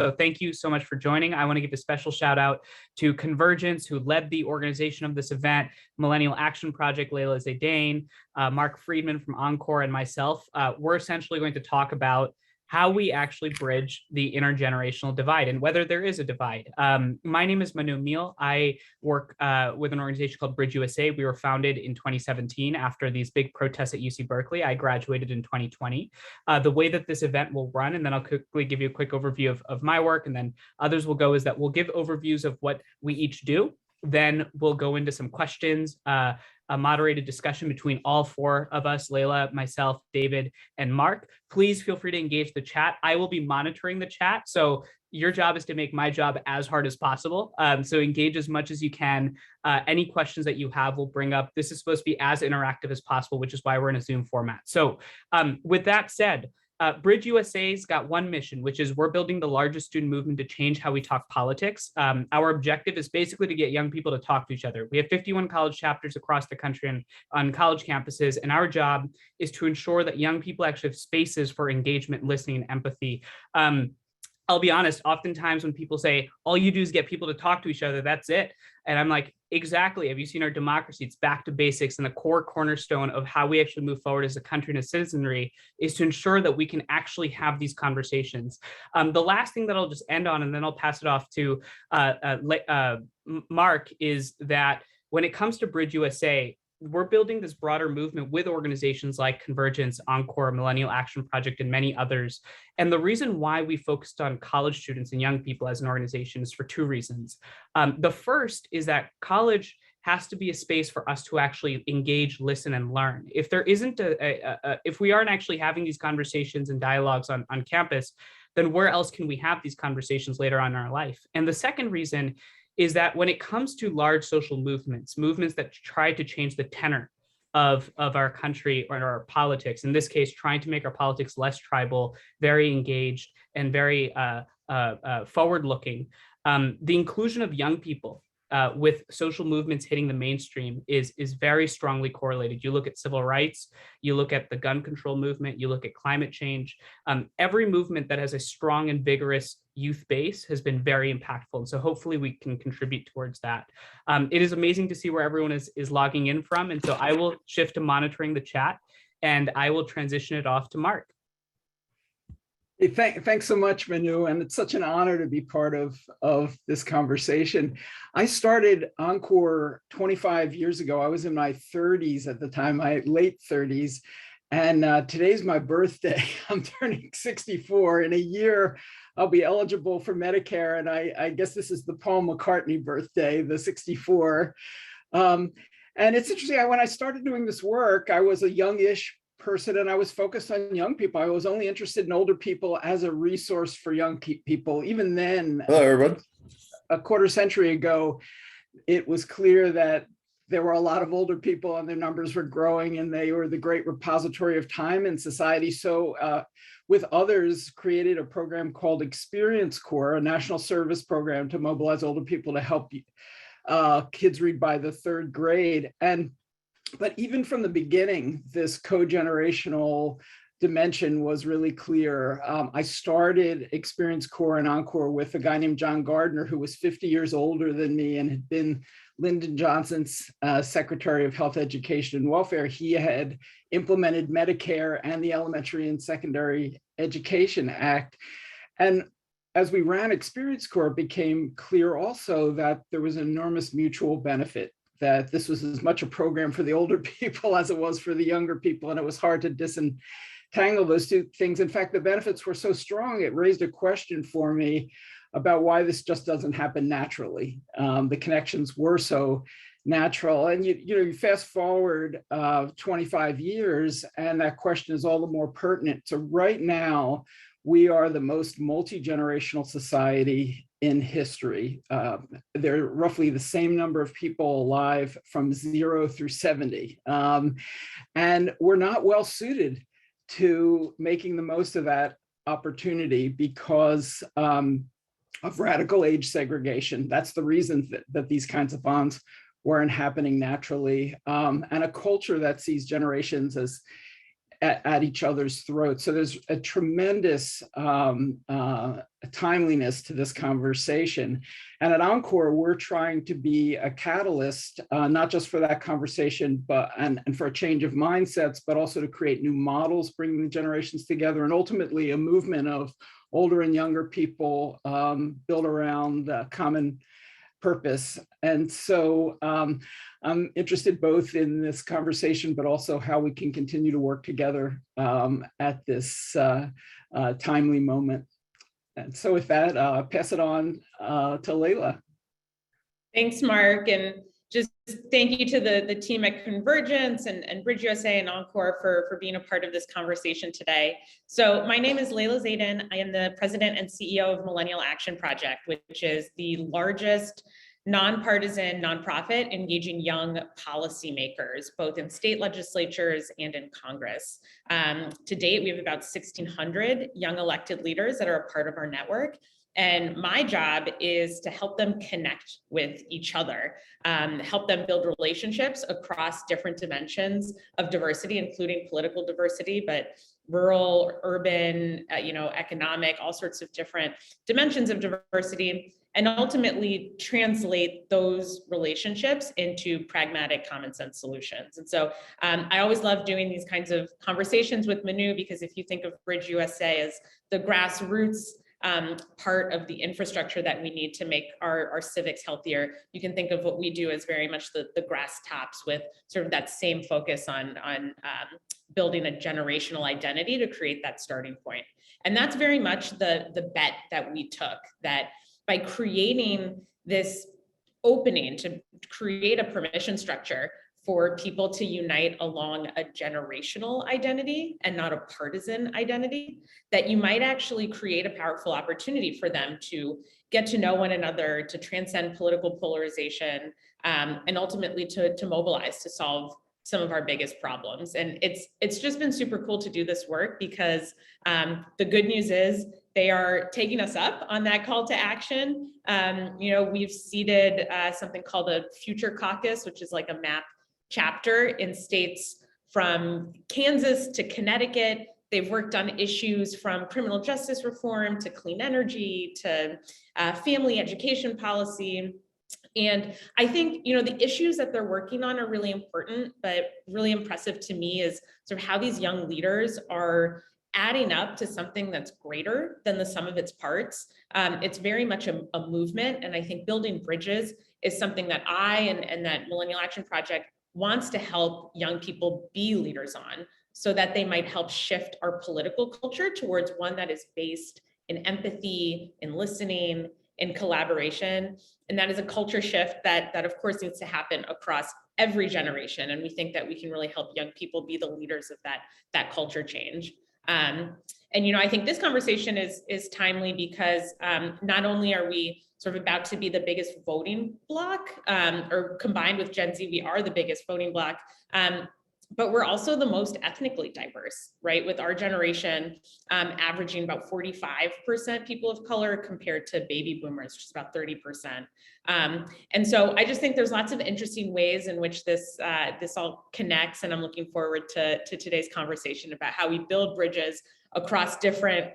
So thank you so much for joining. I want to give a special shout out to Convergence, who led the organization of this event, Millennial Action Project, Leila Zayden, Marc Freedman from Encore, and myself. We're essentially going to talk about how we actually bridge the intergenerational divide and whether there is a divide. My name is Manu Meel. I work with an organization called BridgeUSA. We were founded in 2017 after these big protests at UC Berkeley. I graduated in 2020. The way that this event will run, and then I'll quickly give you a quick overview of my work, and then others will go, is that we'll give overviews of what we each do. Then we'll go into some questions, a moderated discussion between all four of us, Layla, myself, David, and Marc. Please feel free to engage the chat. I will be monitoring the chat. So your job is to make my job as hard as possible. So engage as much as you can. Any questions that you have, we'll bring up. This is supposed to be as interactive as possible, which is why we're in a Zoom format. So with that said, BridgeUSA's got one mission, which is we're building the largest student movement to change how we talk politics. Our objective is basically to get young people to talk to each other. We have 51 college chapters across the country and on college campuses, and our job is to ensure that young people actually have spaces for engagement, listening, and empathy. I'll be honest, oftentimes when people say, all you do is get people to talk to each other, that's it. And I'm like, exactly. Have you seen our democracy? It's back to basics. And the core cornerstone of how we actually move forward as a country and a citizenry is to ensure that we can actually have these conversations. The last thing that I'll just end on, and then I'll pass it off to Marc, is that when it comes to BridgeUSA, we're building this broader movement with organizations like Convergence, Encore, Millennial Action Project, and many others. And the reason why we focused on college students and young people as an organization is for two reasons. The first is that college has to be a space for us to actually engage, listen, and learn. If there isn't if we aren't actually having these conversations and dialogues on campus, then where else can we have these conversations later on in our life? And the second reason is that when it comes to large social movements that try to change the tenor of our country or our politics, in this case, trying to make our politics less tribal, very engaged, and very forward-looking, the inclusion of young people with social movements hitting the mainstream is very strongly correlated. You look at civil rights, you look at the gun control movement, you look at climate change. Every movement that has a strong and vigorous youth base has been very impactful. And so hopefully we can contribute towards that. It is amazing to see where everyone is logging in from. And so I will shift to monitoring the chat and I will transition it off to Marc. Hey, thanks so much, Manu, and it's such an honor to be part of this conversation. I started Encore 25 years ago. I was in my 30s at the time, my late 30s, and today's my birthday. I'm turning 64. In a year, I'll be eligible for Medicare, and I guess this is the Paul McCartney birthday, the 64. And it's interesting, when I started doing this work, I was a youngish person and I was focused on young people. I was only interested in older people as a resource for young people. Even then, hello, everyone. A quarter century ago, it was clear that there were a lot of older people and their numbers were growing and they were the great repository of time in society. So with others, created a program called Experience Corps, a national service program to mobilize older people to help kids read by the third grade. But even from the beginning, this co-generational dimension was really clear. I started Experience Corps and Encore with a guy named John Gardner, who was 50 years older than me and had been Lyndon Johnson's Secretary of Health, Education, and Welfare. He had implemented Medicare and the Elementary and Secondary Education Act. And as we ran Experience Corps, it became clear also that there was enormous mutual benefit, that this was as much a program for the older people as it was for the younger people, and it was hard to disentangle those two things. In fact, the benefits were so strong, it raised a question for me about why this just doesn't happen naturally. The connections were so natural. And you fast forward 25 years, and that question is all the more pertinent. So right now, we are the most multi-generational society in history. There are roughly the same number of people alive from 0 through 70. And we're not well suited to making the most of that opportunity because of radical age segregation. That's the reason that these kinds of bonds weren't happening naturally. And a culture that sees generations as at each other's throats. So there's a tremendous timeliness to this conversation. And at Encore, we're trying to be a catalyst, not just for that conversation, but and for a change of mindsets, but also to create new models, bringing the generations together, and ultimately a movement of older and younger people built around common purpose. And so I'm interested both in this conversation, but also how we can continue to work together at this timely moment. And so with that, I'll pass it on to Layla. Thanks, Marc. And just thank you to the team at Convergence and BridgeUSA and Encore for being a part of this conversation today. So my name is Leila Zayden. I am the president and CEO of Millennial Action Project, which is the largest nonpartisan nonprofit engaging young policymakers, both in state legislatures and in Congress. To date, we have about 1,600 young elected leaders that are a part of our network. And my job is to help them connect with each other, help them build relationships across different dimensions of diversity, including political diversity, but rural, urban, economic, all sorts of different dimensions of diversity, and ultimately translate those relationships into pragmatic common sense solutions. And so I always love doing these kinds of conversations with Manu, because if you think of BridgeUSA as the grassroots part of the infrastructure that we need to make our civics healthier, you can think of what we do as very much the grass tops, with sort of that same focus on building a generational identity to create that starting point. And that's very much the bet that we took, that by creating this opening to create a permission structure for people to unite along a generational identity and not a partisan identity, that you might actually create a powerful opportunity for them to get to know one another, to transcend political polarization, and ultimately to mobilize to solve some of our biggest problems. And it's just been super cool to do this work, because the good news is they are taking us up on that call to action. We've seeded something called a Future Caucus, which is like a map chapter in states from Kansas to Connecticut. They've worked on issues from criminal justice reform to clean energy to family education policy. And I think, the issues that they're working on are really important, but really impressive to me is sort of how these young leaders are adding up to something that's greater than the sum of its parts. It's very much a movement. And I think building bridges is something that I and that Millennial Action Project wants to help young people be leaders on, so that they might help shift our political culture towards one that is based in empathy, in listening, in collaboration. And that is a culture shift that of course needs to happen across every generation. And we think that we can really help young people be the leaders of that culture change. I think this conversation is timely because not only are we sort of about to be the biggest voting bloc, or combined with Gen Z, we are the biggest voting bloc, but we're also the most ethnically diverse, right? With our generation averaging about 45% people of color compared to baby boomers, just about 30%. And so I just think there's lots of interesting ways in which this all connects, and I'm looking forward to today's conversation about how we build bridges across different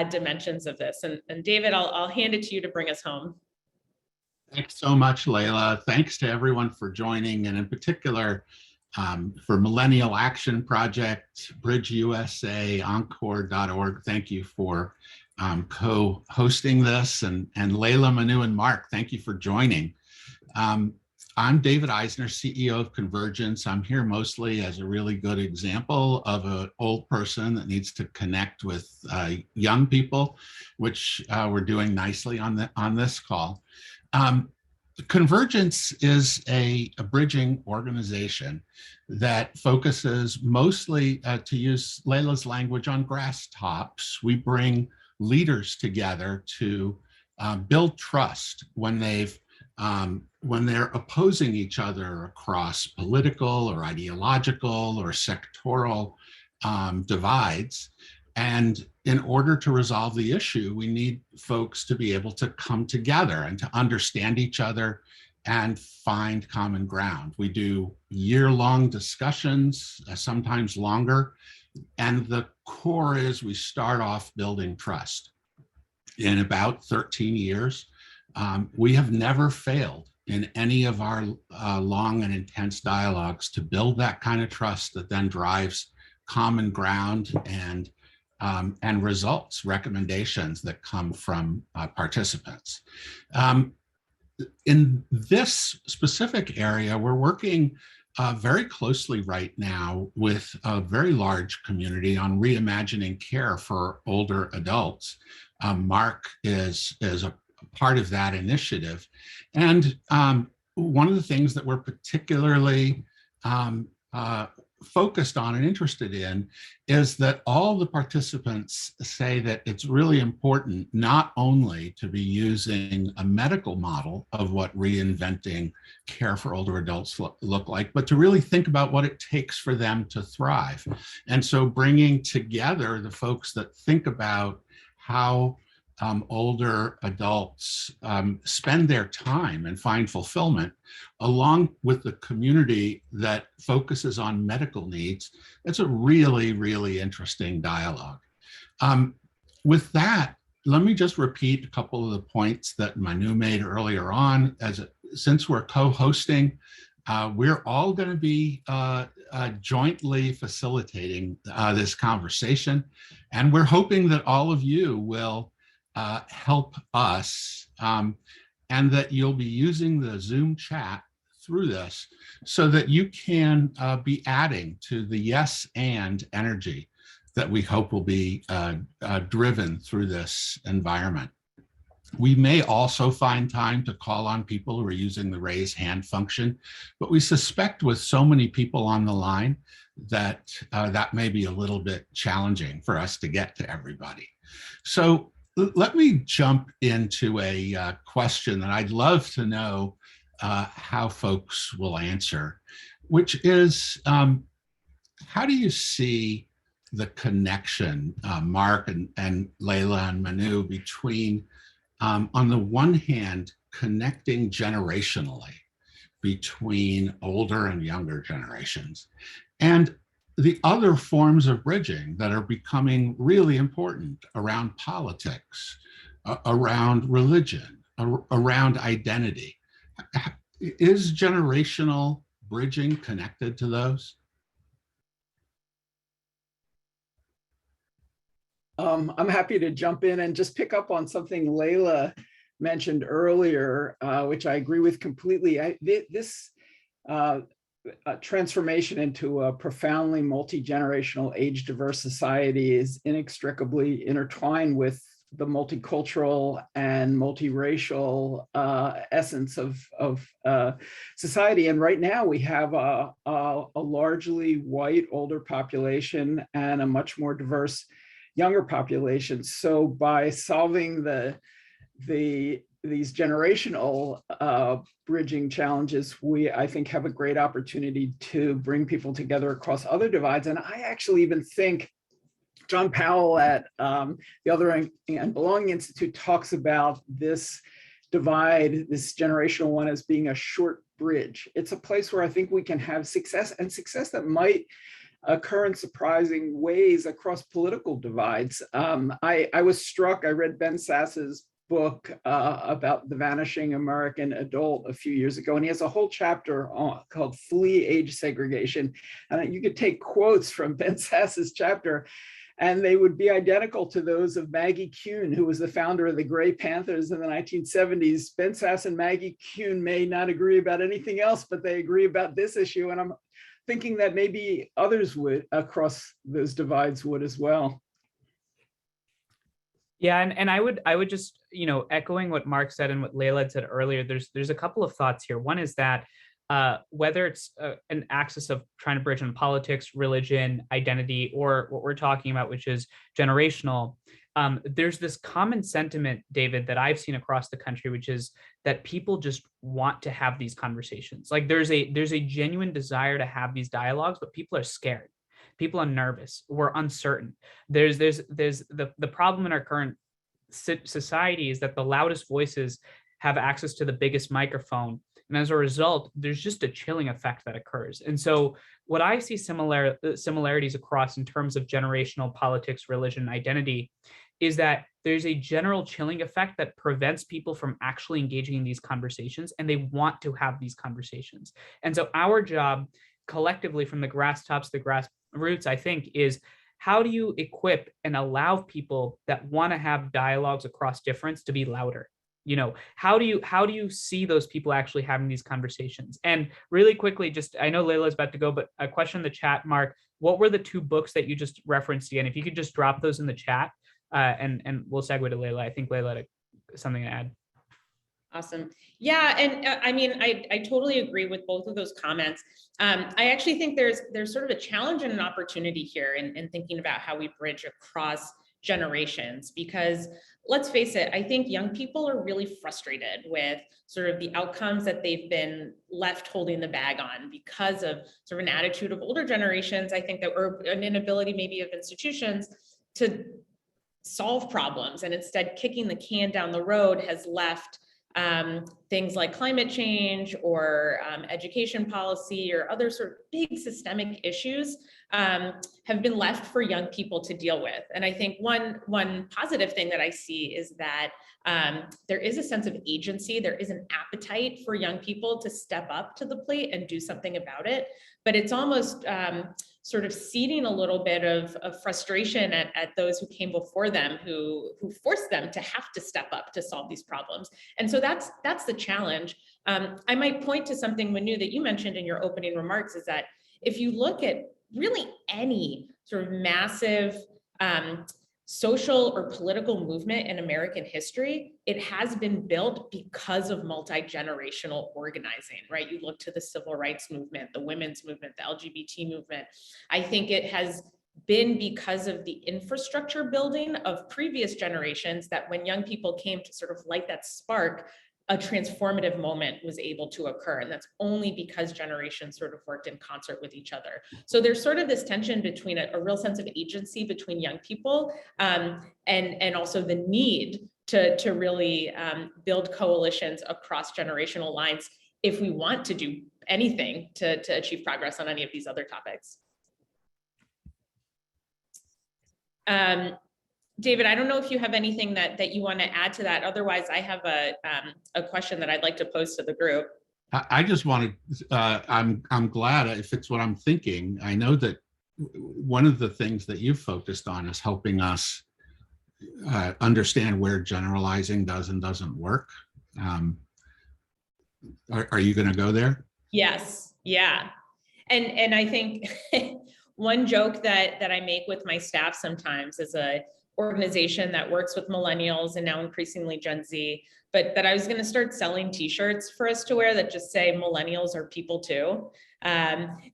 dimensions of this. And David, I'll hand it to you to bring us home. Thanks so much, Layla. Thanks to everyone for joining, and in particular, for Millennial Action Project, BridgeUSA, Encore.org. Thank you for co-hosting this, and Layla, Manu, and Marc, thank you for joining. I'm David Eisner, CEO of Convergence. I'm here mostly as a really good example of an old person that needs to connect with young people, which we're doing nicely on this call. Convergence is a bridging organization that focuses mostly, to use Layla's language, on grass tops. We bring leaders together to build trust when they're opposing each other across political or ideological or sectoral divides. And in order to resolve the issue, we need folks to be able to come together and to understand each other and find common ground. We do year-long discussions, sometimes longer, And the core is we start off building trust. In about 13 years, we have never failed in any of our long and intense dialogues to build that kind of trust that then drives common ground and results, recommendations that come from participants. In this specific area, we're working very closely right now with a very large community on reimagining care for older adults. Marc is a part of that initiative. And one of the things that we're particularly focused on and interested in is that all the participants say that it's really important not only to be using a medical model of what reinventing care for older adults look like, but to really think about what it takes for them to thrive. And so bringing together the folks that think about how older adults spend their time and find fulfillment, along with the community that focuses on medical needs. It's a really, really interesting dialogue. With that, let me just repeat a couple of the points that Manu made earlier on. Since we're co-hosting, we're all going to be jointly facilitating this conversation, and we're hoping that all of you will help us, and that you'll be using the Zoom chat through this so that you can be adding to the yes and energy that we hope will be driven through this environment. We may also find time to call on people who are using the raise hand function, but we suspect with so many people on the line that that may be a little bit challenging for us to get to everybody. So let me jump into a question that I'd love to know how folks will answer, which is, how do you see the connection, Marc and Layla and Manu, between, on the one hand, connecting generationally between older and younger generations, and the other forms of bridging that are becoming really important around politics, around religion, around identity? Is generational bridging connected to those? I'm happy to jump in and just pick up on something Layla mentioned earlier, which I agree with completely. This transformation into a profoundly multi-generational, age-diverse society is inextricably intertwined with the multicultural and multiracial essence of society. And right now we have a largely white older population and a much more diverse younger population. So by solving these generational bridging challenges, we, I think, have a great opportunity to bring people together across other divides. And I actually even think John Powell at the Other and Belonging Institute talks about this divide, this generational one, as being a short bridge. It's a place where I think we can have success, and success that might occur in surprising ways across political divides. I was struck, I read Ben Sass's book about the vanishing American adult a few years ago, and he has a whole chapter called Flee Age Segregation. And you could take quotes from Ben Sass's chapter, and they would be identical to those of Maggie Kuhn, who was the founder of the Gray Panthers in the 1970s. Ben Sass and Maggie Kuhn may not agree about anything else, but they agree about this issue. And I'm thinking that maybe others would, across those divides, would as well. Yeah, and I would just, echoing what Marc said and what Layla said earlier, there's a couple of thoughts here. One is that whether it's an axis of trying to bridge on politics, religion, identity, or what we're talking about, which is generational, there's this common sentiment, David, that I've seen across the country, which is that people just want to have these conversations. Like there's a genuine desire to have these dialogues, but people are scared. People are nervous. We're uncertain. There's the problem in our current society is that the loudest voices have access to the biggest microphone. And as a result, there's just a chilling effect that occurs. And so what I see similarities across in terms of generational politics, religion, identity is that there's a general chilling effect that prevents people from actually engaging in these conversations, and they want to have these conversations. And so our job collectively from the grass tops to the grassroots, I think, is how do you equip and allow people that want to have dialogues across difference to be louder? How do you see those people actually having these conversations? And really quickly, just, I know Layla's about to go, but a question in the chat, Marc, what were the 2 books that you just referenced again? If you could just drop those in the chat, and we'll segue to Layla. I think Layla had something to add. Awesome. Yeah, and I mean, I totally agree with both of those comments. I actually think there's sort of a challenge and an opportunity here in thinking about how we bridge across generations, because let's face it, I think young people are really frustrated with sort of the outcomes that they've been left holding the bag on because of sort of an attitude of older generations, I think, that or an inability maybe of institutions to solve problems, and instead kicking the can down the road has left things like climate change or education policy or other sort of big systemic issues have been left for young people to deal with. And I think one positive thing that I see is that there is a sense of agency. There is an appetite for young people to step up to the plate and do something about it. But it's almost sort of seeding a little bit of frustration at those who came before them, who forced them to have to step up to solve these problems. And so that's the challenge. I might point to something, Manu, that you mentioned in your opening remarks, is that if you look at really any sort of massive social or political movement in American history, it has been built because of multi-generational organizing, right? You look to the civil rights movement, the women's movement, the LGBT movement. I think it has been because of the infrastructure building of previous generations that when young people came to sort of light that spark, a transformative moment was able to occur. And that's only because generations sort of worked in concert with each other. So there's sort of this tension between a real sense of agency between young people and also the need to really build coalitions across generational lines if we want to do anything to achieve progress on any of these other topics. David, I don't know if you have anything that you want to add to that. Otherwise, I have a question that I'd like to pose to the group. I just wanted, I'm glad if it's what I'm thinking. I know that one of the things that you've focused on is helping us understand where generalizing does and doesn't work. Are you going to go there? Yes, yeah. And I think one joke that I make with my staff sometimes is a organization that works with millennials and now increasingly Gen Z, but that I was going to start selling t-shirts for us to wear that just say millennials are people too,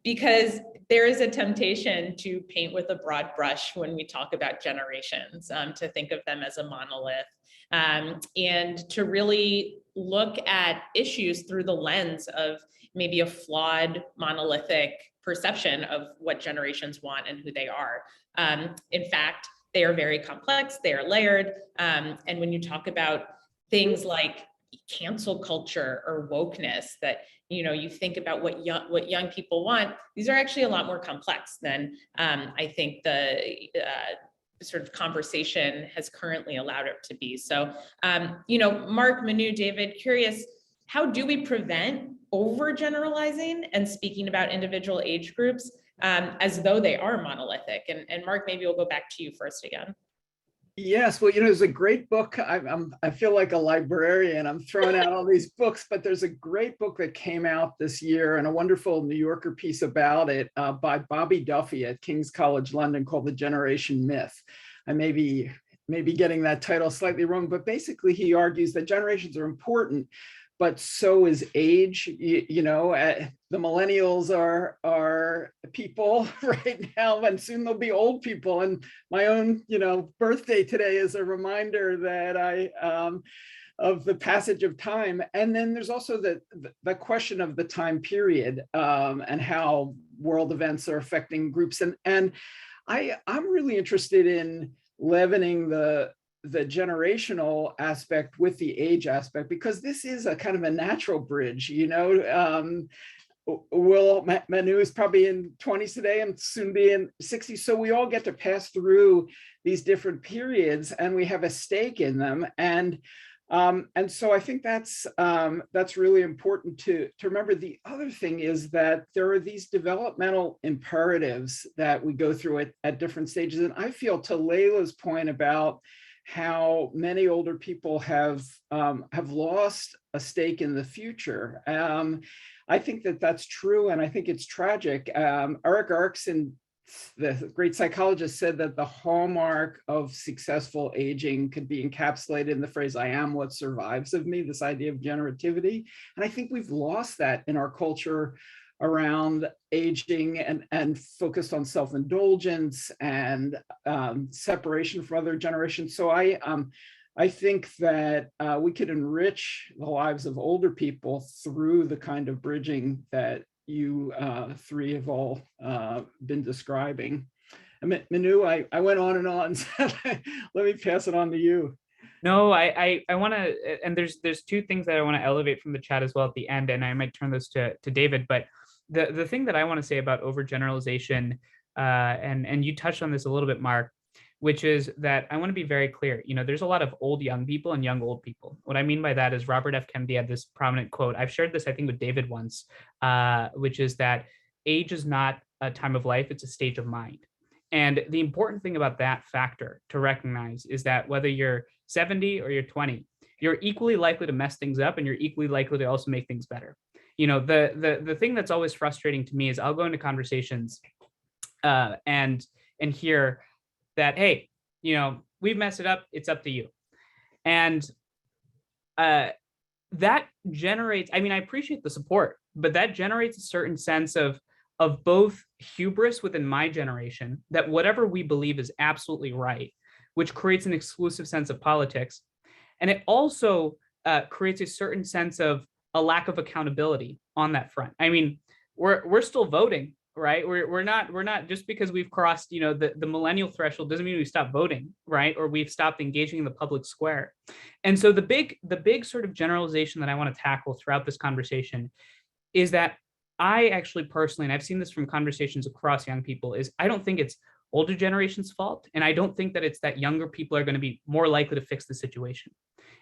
because there is a temptation to paint with a broad brush when we talk about generations, to think of them as a monolith, and to really look at issues through the lens of maybe a flawed monolithic perception of what generations want and who they are. In fact, they are very complex, they are layered. And when you talk about things like cancel culture or wokeness, that you think about what young people want, these are actually a lot more complex than I think the sort of conversation has currently allowed it to be. So, Marc, Manu, David, curious, how do we prevent overgeneralizing and speaking about individual age groups as though they are monolithic? And Marc, maybe we'll go back to you first again. Yes, well, there's a great book. I feel like a librarian. I'm throwing out all these books, but there's a great book that came out this year and a wonderful New Yorker piece about it by Bobby Duffy at King's College London called The Generation Myth. I may be getting that title slightly wrong, but basically he argues that generations are important, but so is age. The millennials are people right now, and soon they'll be old people. And my own, birthday today is a reminder that of the passage of time. And then there's also the question of the time period and how world events are affecting groups. And I'm really interested in leavening the generational aspect with the age aspect, because this is a kind of a natural bridge, you know. Manu is probably in 20s today and soon be in 60s. So we all get to pass through these different periods and we have a stake in them. And so I think that's really important to remember. The other thing is that there are these developmental imperatives that we go through at different stages. And I feel, to Layla's point about how many older people have lost a stake in the future, I think that's true, and I think it's tragic. Eric Erikson, the great psychologist, said that the hallmark of successful aging could be encapsulated in the phrase, "I am what survives of me," this idea of generativity. And I think we've lost that in our culture around aging and focused on self-indulgence and separation from other generations. So I think that we could enrich the lives of older people through the kind of bridging that you three have all been describing. Manu, I went on and on, so let me pass it on to you. No, I want to, and there's two things that I want to elevate from the chat as well at the end, and I might turn those to David. But the thing that I want to say about overgeneralization, and you touched on this a little bit, Marc, which is that I want to be very clear. You know, there's a lot of old young people and young old people. What I mean by that is Robert F. Kennedy had this prominent quote. I've shared this, I think, with David once, which is that age is not a time of life, it's a stage of mind. And the important thing about that factor to recognize is that whether you're 70 or you're 20, you're equally likely to mess things up and you're equally likely to also make things better. You know, the thing that's always frustrating to me is I'll go into conversations and hear that, hey, you know, we've messed it up, it's up to you. And that generates, I mean, I appreciate the support, but that generates a certain sense of both hubris within my generation, that whatever we believe is absolutely right, which creates an exclusive sense of politics. And it also creates a certain sense of a lack of accountability on that front. I mean, we're still voting, right? We're not just because we've crossed, you know, the millennial threshold doesn't mean we stop voting, right? Or we've stopped engaging in the public square. And so the big sort of generalization that I want to tackle throughout this conversation is that I actually personally, and I've seen this from conversations across young people, is I don't think it's older generation's fault. And I don't think that it's that younger people are going to be more likely to fix the situation.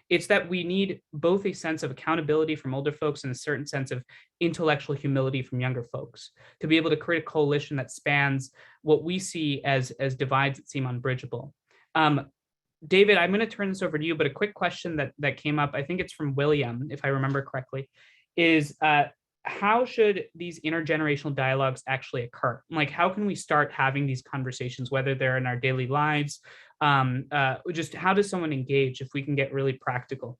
It's that we need both a sense of accountability from older folks and a certain sense of intellectual humility from younger folks to be able to create a coalition that spans what we see as divides that seem unbridgeable. David, I'm going to turn this over to you, but a quick question that came up, I think it's from William, if I remember correctly, is how should these intergenerational dialogues actually occur? Like, how can we start having these conversations, whether they're in our daily lives? Just how does someone engage if we can get really practical?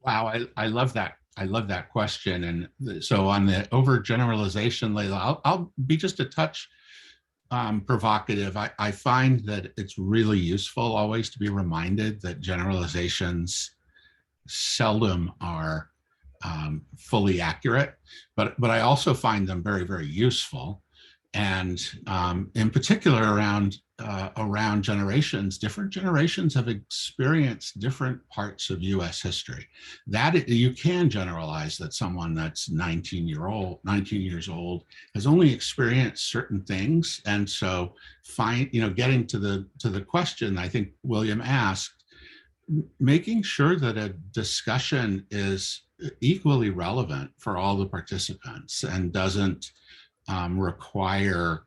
Wow, I love that. I love that question. And so on the overgeneralization, Layla, I'll be just a touch provocative. I find that it's really useful always to be reminded that generalizations seldom are fully accurate, but I also find them very, very useful. And in particular around generations, different generations have experienced different parts of US history. That you can generalize that someone that's 19 years old has only experienced certain things. And so getting to the question I think William asked, making sure that a discussion is equally relevant for all the participants and doesn't require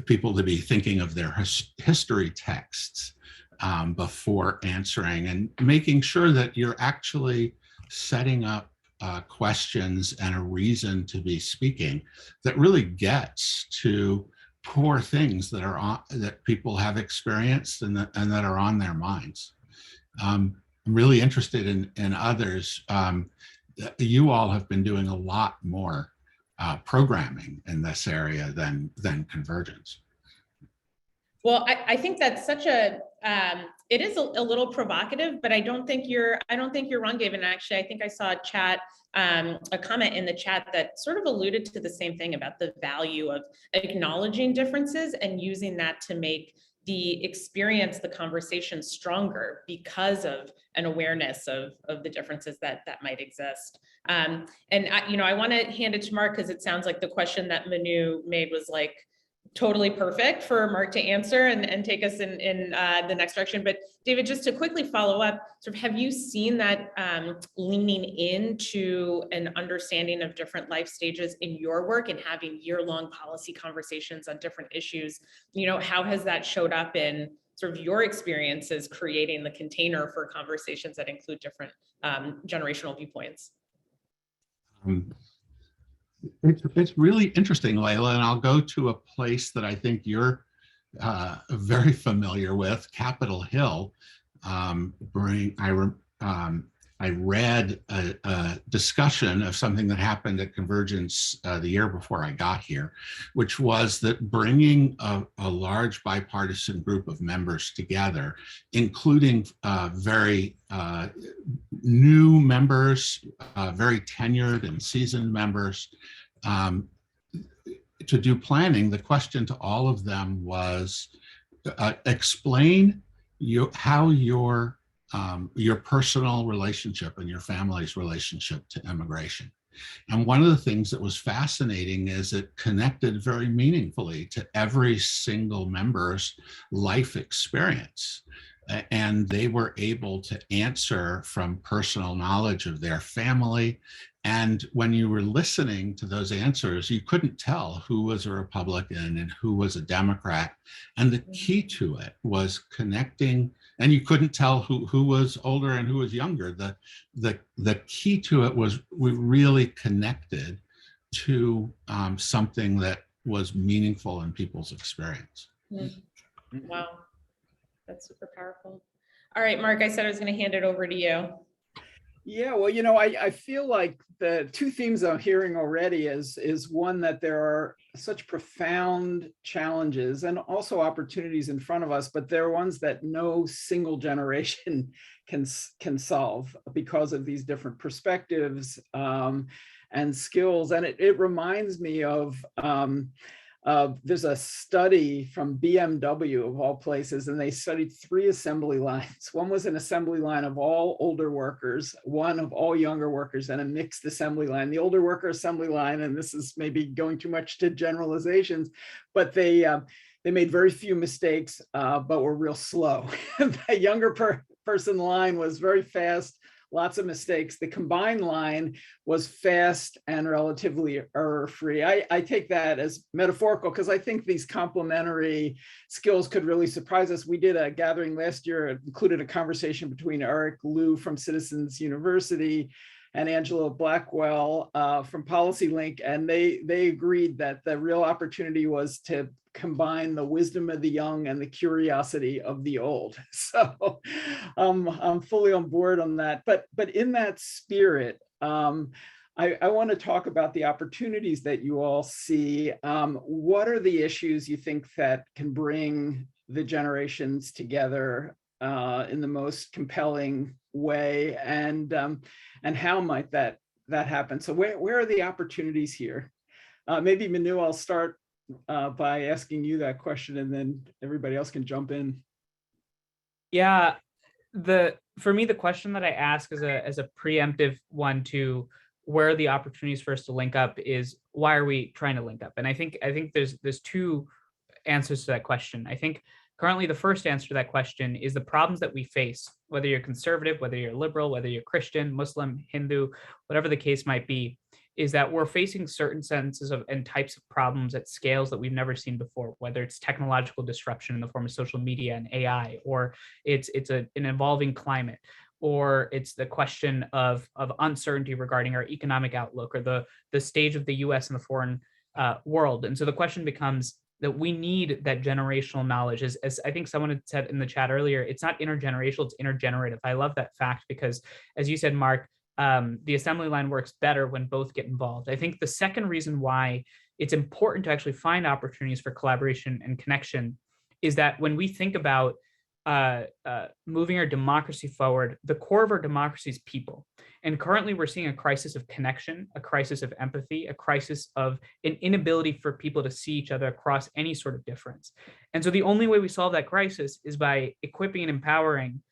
people to be thinking of their history texts before answering, and making sure that you're actually setting up questions and a reason to be speaking that really gets to core things that people have experienced and that are on their minds. I'm really interested in others. You all have been doing a lot more programming in this area than Convergence. Well, I think that's such a it is a little provocative, but I don't think you're wrong, David. And actually, I think I saw a comment in the chat that sort of alluded to the same thing about the value of acknowledging differences and using that to make the experience, the conversation stronger because of an awareness of the differences that might exist. And I want to hand it to Marc, because it sounds like the question that Manu made was like totally perfect for Marc to answer and take us in the next direction. But David, just to quickly follow up, sort of, have you seen that leaning into an understanding of different life stages in your work and having year-long policy conversations on different issues? How has that showed up in sort of your experiences creating the container for conversations that include different generational viewpoints? It's really interesting, Layla, and I'll go to a place that I think you're very familiar with, Capitol Hill. I read a discussion of something that happened at Convergence the year before I got here, which was that bringing a large bipartisan group of members together, including very new members, very tenured and seasoned members, to do planning. The question to all of them was, explain how your personal relationship and your family's relationship to immigration. And one of the things that was fascinating is it connected very meaningfully to every single member's life experience. And they were able to answer from personal knowledge of their family. And when you were listening to those answers, you couldn't tell who was a Republican and who was a Democrat. And the key to it was connecting, and you couldn't tell who was older and who was younger. The key to it was we really connected to something that was meaningful in people's experience. Wow. That's super powerful. All right, Marc, I said I was going to hand it over to you. Yeah, well, I feel like the two themes I'm hearing already is one, that there are such profound challenges and also opportunities in front of us, but they're ones that no single generation can solve because of these different perspectives and skills. And it reminds me of there's a study from BMW of all places, and they studied 3 assembly lines. One was an assembly line of all older workers, one of all younger workers, and a mixed assembly line. The older worker assembly line, and this is maybe going too much to generalizations, but they made very few mistakes, but were real slow. The younger person line was very fast, lots of mistakes. The combined line was fast and relatively error-free. I take that as metaphorical because I think these complementary skills could really surprise us. We did a gathering last year. It included a conversation between Eric Liu from Citizens University and Angela Blackwell from PolicyLink, and they agreed that the real opportunity was to combine the wisdom of the young and the curiosity of the old. So I'm fully on board on that. But in that spirit, I want to talk about the opportunities that you all see. What are the issues you think that can bring the generations together in the most compelling way, and how might that happen? So where are the opportunities here? Maybe Manu, I'll start by asking you that question, and then everybody else can jump in. Yeah, for me, the question that I ask as a preemptive one to where are the opportunities for us to link up is, why are we trying to link up? And I think there's 2 answers to that question. I think currently the first answer to that question is the problems that we face, whether you're conservative, whether you're liberal, whether you're Christian, Muslim, Hindu, whatever the case might be, is that we're facing certain senses of and types of problems at scales that we've never seen before, whether it's technological disruption in the form of social media and AI, or it's an evolving climate, or it's the question of uncertainty regarding our economic outlook, or the stage of the US and the foreign world. And so the question becomes that we need that generational knowledge. As I think someone had said in the chat earlier, it's not intergenerational, it's intergenerative. I love that fact because, as you said, Marc, the assembly line works better when both get involved. I think the second reason why it's important to actually find opportunities for collaboration and connection is that when we think about moving our democracy forward, the core of our democracy is people. And currently we're seeing a crisis of connection, a crisis of empathy, a crisis of an inability for people to see each other across any sort of difference. And so the only way we solve that crisis is by equipping and empowering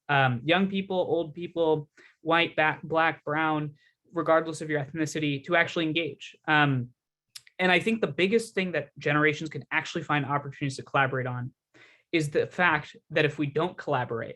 young people, old people, white, black, brown, regardless of your ethnicity, to actually engage. And I think the biggest thing that generations can actually find opportunities to collaborate on is the fact that if we don't collaborate,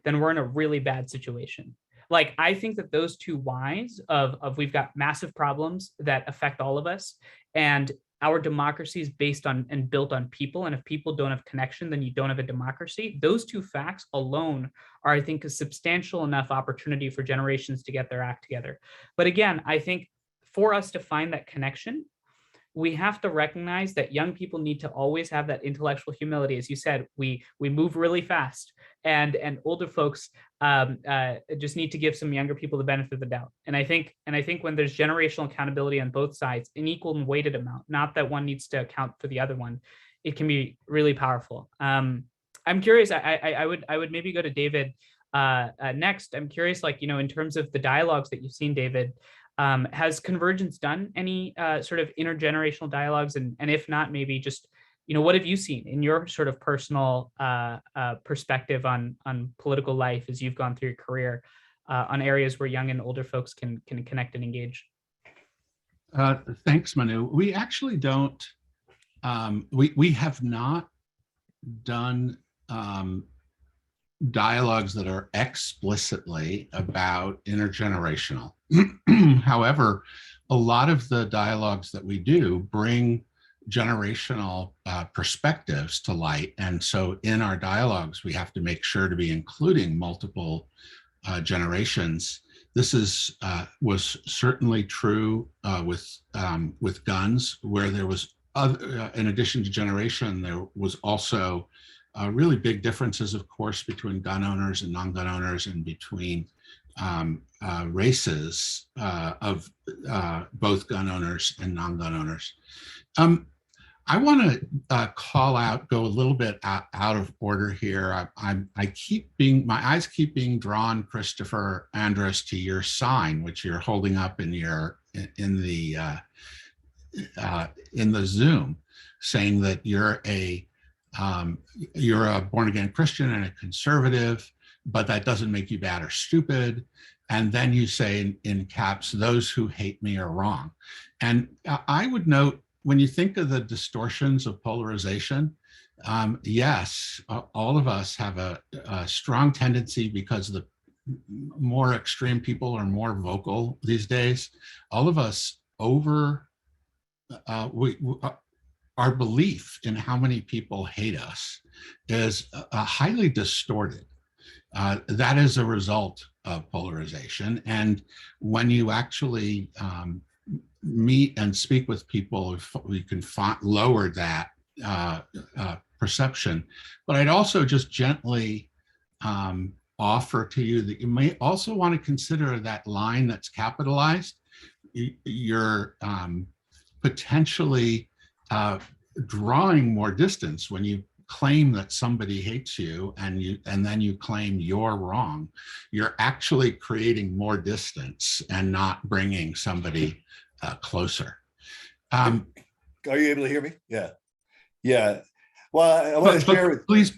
then we're in a really bad situation. Like, I think that those two whys of we've got massive problems that affect all of us, and our democracy is based on and built on people. And if people don't have connection, then you don't have a democracy. Those two facts alone are, I think, a substantial enough opportunity for generations to get their act together. But again, I think for us to find that connection, we have to recognize that young people need to always have that intellectual humility. As you said, we move really fast, and older folks just need to give some younger people the benefit of the doubt. And I think when there's generational accountability on both sides, an equal and weighted amount, not that one needs to account for the other one, it can be really powerful. I'm curious. I would maybe go to David next. I'm curious, like, in terms of the dialogues that you've seen, David. Has Convergence done any sort of intergenerational dialogues? And if not, maybe just, what have you seen in your sort of personal perspective on political life as you've gone through your career on areas where young and older folks can connect and engage? Thanks, Manu. We actually don't, we have not done dialogues that are explicitly about intergenerational. However, a lot of the dialogues that we do bring generational perspectives to light. And so in our dialogues, we have to make sure to be including multiple generations. This was certainly true with guns, where there was, in addition to generation, there was also really big differences, of course, between gun owners and non-gun owners, and between races of both gun owners and non-gun owners. I want to go a little bit out of order here. My eyes keep being drawn, Christopher Andrus, to your sign, which you're holding up in the Zoom, saying that you're a born-again Christian and a conservative, but that doesn't make you bad or stupid. And then you say in caps, "Those who hate me are wrong." And I would note, when you think of the distortions of polarization, yes, all of us have a strong tendency, because the more extreme people are more vocal these days. All of us our belief in how many people hate us is highly distorted. That is a result of polarization. And when you actually meet and speak with people, we can lower that perception. But I'd also just gently offer to you that you may also want to consider that line that's capitalized. You're potentially drawing more distance when you claim that somebody hates you and then you claim you're wrong. You're actually creating more distance and not bringing somebody closer. Are you able to hear me? Yeah. Well, I want to share with. Please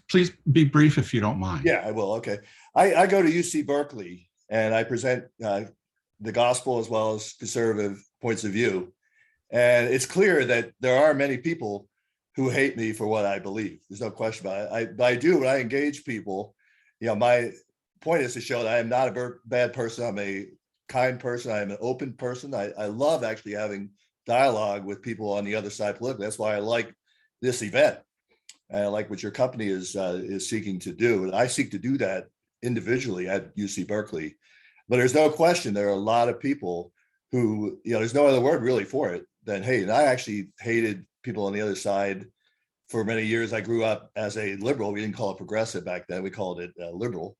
be brief if you don't mind. Yeah, I will. Okay. I go to UC Berkeley, and I present the gospel as well as conservative points of view. And it's clear that there are many people who hate me for what I believe. There's no question about it. I do, when I engage people, my point is to show that I am not a bad person. I'm a kind person. I'm an open person. I love actually having dialogue with people on the other side politically. That's why I like this event. And I like what your company is seeking to do. And I seek to do that individually at UC Berkeley. But there's no question there are a lot of people who, there's no other word really for it than hate. And I actually hated people on the other side for many years. I grew up as a liberal. We didn't call it progressive back then. We called it liberal.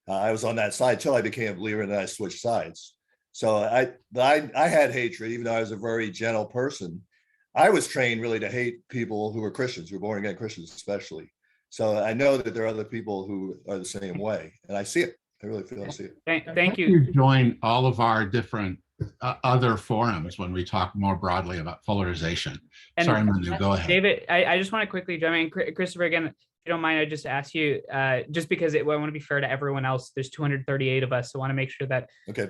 I was on that side till I became a believer, and then I switched sides. So I had hatred, even though I was a very gentle person. I was trained really to hate people who were Christians, who were born again Christians especially. So I know that there are other people who are the same way, and I see it. I really feel I see it. Thank you. Join all of our different other forums when we talk more broadly about polarization. And sorry, Manu, go ahead. David, I just want to quickly jump in. Christopher, again, if you don't mind, I just ask you, just because I want to be fair to everyone else, there's 238 of us, so I want to make sure that, Okay.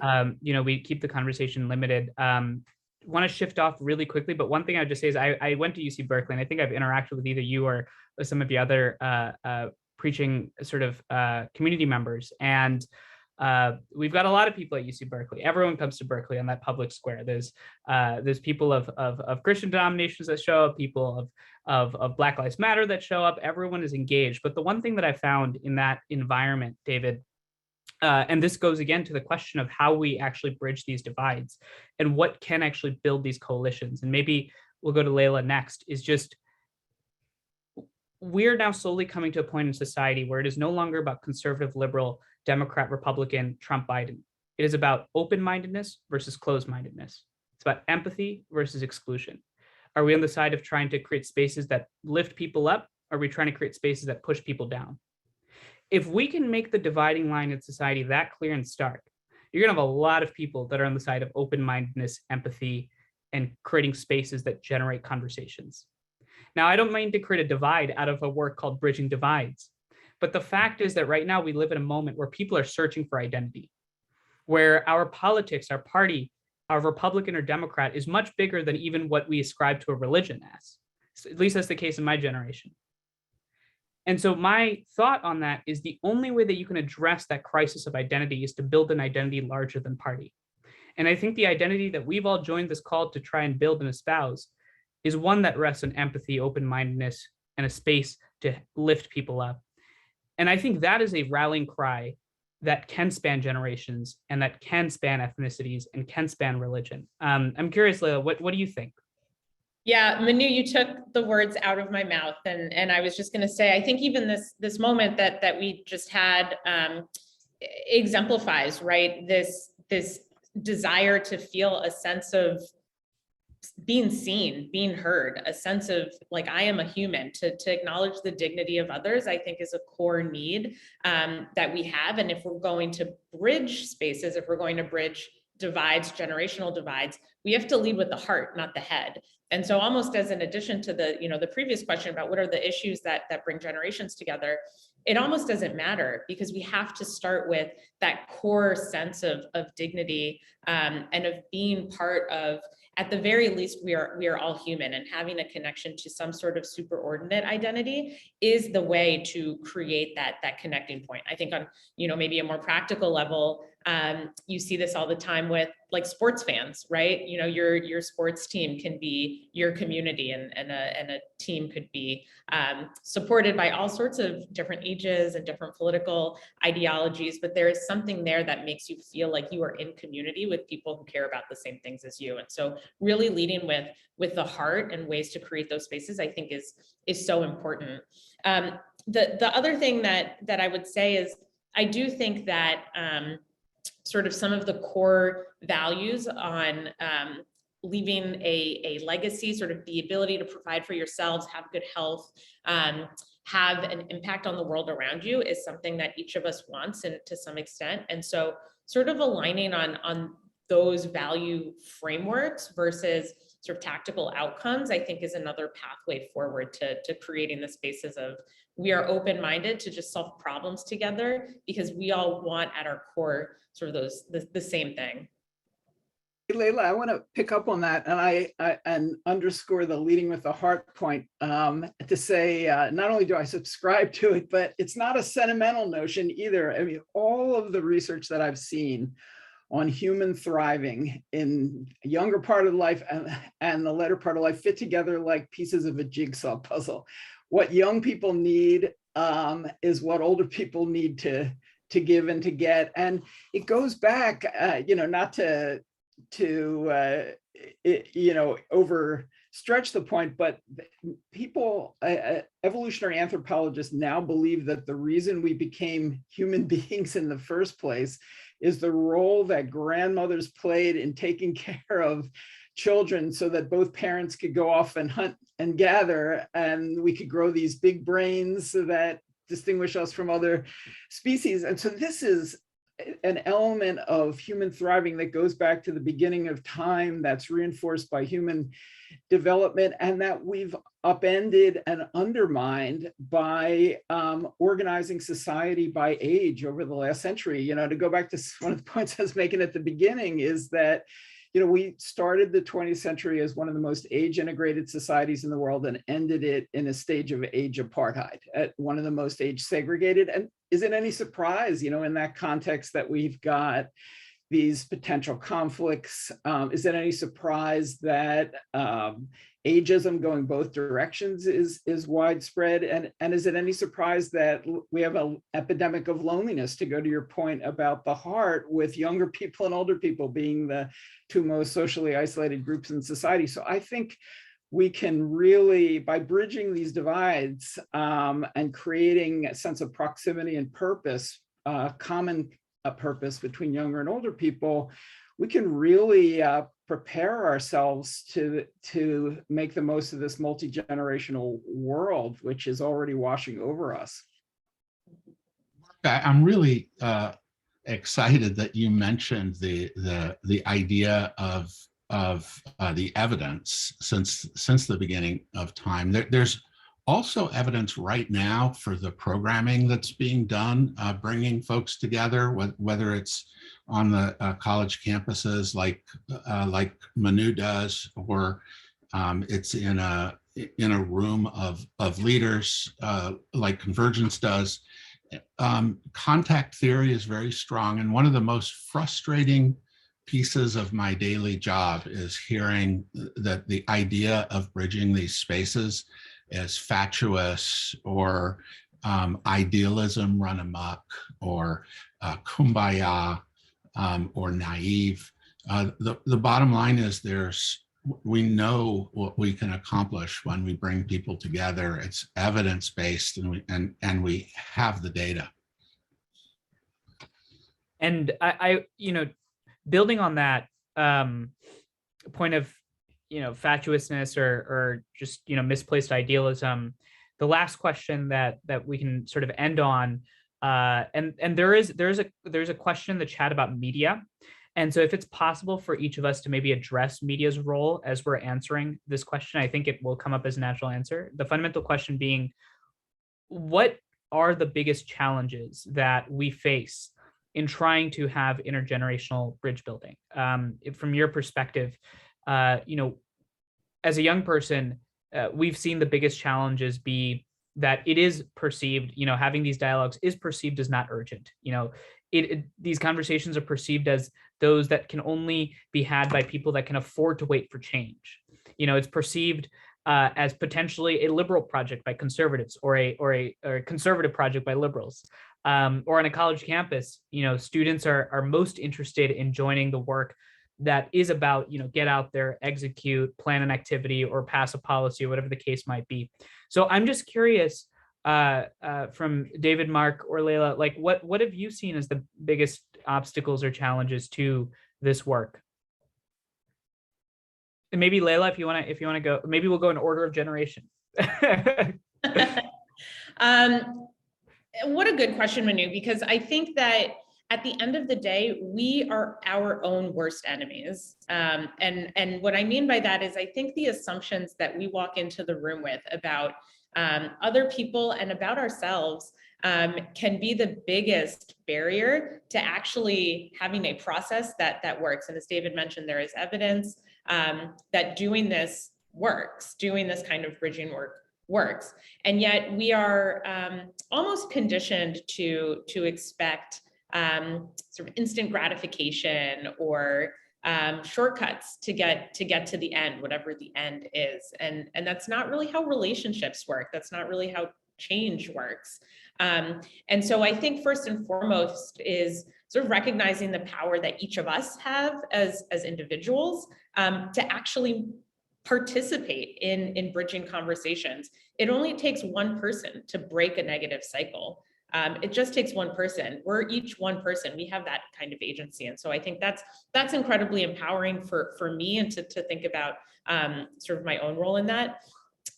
we keep the conversation limited. Want to shift off really quickly, but one thing I would just say is I went to UC Berkeley, and I think I've interacted with either you or some of the other preaching sort of community members, and we've got a lot of people at UC Berkeley. Everyone comes to Berkeley on that public square. There's people of Christian denominations that show up, people of Black Lives Matter that show up. Everyone is engaged. But the one thing that I found in that environment, David, and this goes again to the question of how we actually bridge these divides and what can actually build these coalitions. And maybe we'll go to Layla next, is just we're now slowly coming to a point in society where it is no longer about conservative, liberal, Democrat, Republican, Trump, Biden. It is about open-mindedness versus closed-mindedness. It's about empathy versus exclusion. Are we on the side of trying to create spaces that lift people up? Or are we trying to create spaces that push people down? If we can make the dividing line in society that clear and stark, you're going to have a lot of people that are on the side of open-mindedness, empathy, and creating spaces that generate conversations. Now, I don't mean to create a divide out of a work called Bridging Divides, but the fact is that right now we live in a moment where people are searching for identity, where our politics, our party, our Republican or Democrat is much bigger than even what we ascribe to a religion as. At least that's the case in my generation. And so my thought on that is the only way that you can address that crisis of identity is to build an identity larger than party. And I think the identity that we've all joined this call to try and build and espouse is one that rests on empathy, open-mindedness, and a space to lift people up. And I think that is a rallying cry that can span generations and that can span ethnicities and can span religion. I'm curious, Layla, what do you think? Yeah, Manu, you took the words out of my mouth, and I was just going to say, I think even this moment that we just had exemplifies, right, this desire to feel a sense of being seen, being heard, a sense of like, I am a human, to acknowledge the dignity of others, I think is a core need that we have. And if we're going to bridge spaces, if we're going to bridge divides, generational divides, we have to lead with the heart, not the head. And so almost as an addition to the previous question about what are the issues that bring generations together, it almost doesn't matter, because we have to start with that core sense of dignity and of being part of, at the very least, we are all human, and having a connection to some sort of superordinate identity is the way to create that connecting point. I think on, maybe a more practical level, you see this all the time with like sports fans, right? Your sports team can be your community, and a team could be supported by all sorts of different ages and different political ideologies, but there is something there that makes you feel like you are in community with people who care about the same things as you. And so really leading with the heart and ways to create those spaces, I think is so important. The other thing that I would say is, I do think that sort of some of the core values on leaving a legacy, sort of the ability to provide for yourselves, have good health, have an impact on the world around you, is something that each of us wants, and to some extent. And so sort of aligning on those value frameworks versus sort of tactical outcomes, I think is another pathway forward to creating the spaces of, we are open-minded to just solve problems together, because we all want at our core sort of the same thing. Layla, I want to pick up on that, and underscore the leading with the heart point, to say, not only do I subscribe to it, but it's not a sentimental notion either. I mean, all of the research that I've seen on human thriving in a younger part of life and the latter part of life fit together like pieces of a jigsaw puzzle. What young people need is what older people need to give and to get. And it goes back, not to overstretch the point, but people, evolutionary anthropologists now believe that the reason we became human beings in the first place is the role that grandmothers played in taking care of children so that both parents could go off and hunt and gather, and we could grow these big brains that distinguish us from other species. And so this is an element of human thriving that goes back to the beginning of time, that's reinforced by human development, and that we've upended and undermined by organizing society by age over the last century. You know, to go back to one of the points I was making at the beginning is that, you know, we started the 20th century as one of the most age-integrated societies in the world and ended it in a stage of age apartheid, at one of the most age-segregated. And is it any surprise, you know, in that context that we've got these potential conflicts? Is it any surprise that ageism going both directions is widespread? And is it any surprise that we have an epidemic of loneliness, to go to your point about the heart, with younger people and older people being the two most socially isolated groups in society? So I think we can really, by bridging these divides and creating a sense of proximity and purpose, common purpose between younger and older people, we can really prepare ourselves to make the most of this multi-generational world, which is already washing over us. I'm really excited that you mentioned the idea of the evidence since the beginning of time. There's also evidence right now for the programming that's being done, bringing folks together, whether it's on the college campuses like Manu does, or it's in a room of leaders like Convergence does. Contact theory is very strong, and one of the most frustrating pieces of my daily job is hearing that the idea of bridging these spaces as fatuous, or idealism run amok, or kumbaya, or naive. The bottom line is we know what we can accomplish when we bring people together. It's evidence-based, and we have the data. And I you know, building on that point of, you know, fatuousness or just, you know, misplaced idealism, the last question that we can sort of end on, and there's a question in the chat about media. And so if it's possible for each of us to maybe address media's role as we're answering this question, I think it will come up as a natural answer. The fundamental question being, what are the biggest challenges that we face in trying to have intergenerational bridge building? From your perspective, you know, as a young person, we've seen the biggest challenges be that it is perceived, you know, having these dialogues is perceived as not urgent. You know, these conversations are perceived as those that can only be had by people that can afford to wait for change. You know, it's perceived as potentially a liberal project by conservatives, or a conservative project by liberals. Or on a college campus, you know, students are most interested in joining the work that is about, you know, get out there, execute, plan an activity, or pass a policy, or whatever the case might be. So I'm just curious, from David, Marc, or Layla, like what have you seen as the biggest obstacles or challenges to this work? And maybe Layla, if you want to go, maybe we'll go in order of generation. What a good question, Manu, because I think that at the end of the day, we are our own worst enemies. And what I mean by that is, I think the assumptions that we walk into the room with about other people and about ourselves can be the biggest barrier to actually having a process that works. And as David mentioned, there is evidence that doing this works, doing this kind of bridging work works. And yet we are almost conditioned to expect sort of instant gratification or shortcuts to get to the end, whatever the end is. And that's not really how relationships work. That's not really how change works. And so I think first and foremost is sort of recognizing the power that each of us have as individuals to actually participate in bridging conversations. It only takes one person to break a negative cycle. It just takes one person. We're each one person. We have that kind of agency. And so I think that's incredibly empowering for me, and to think about sort of my own role in that.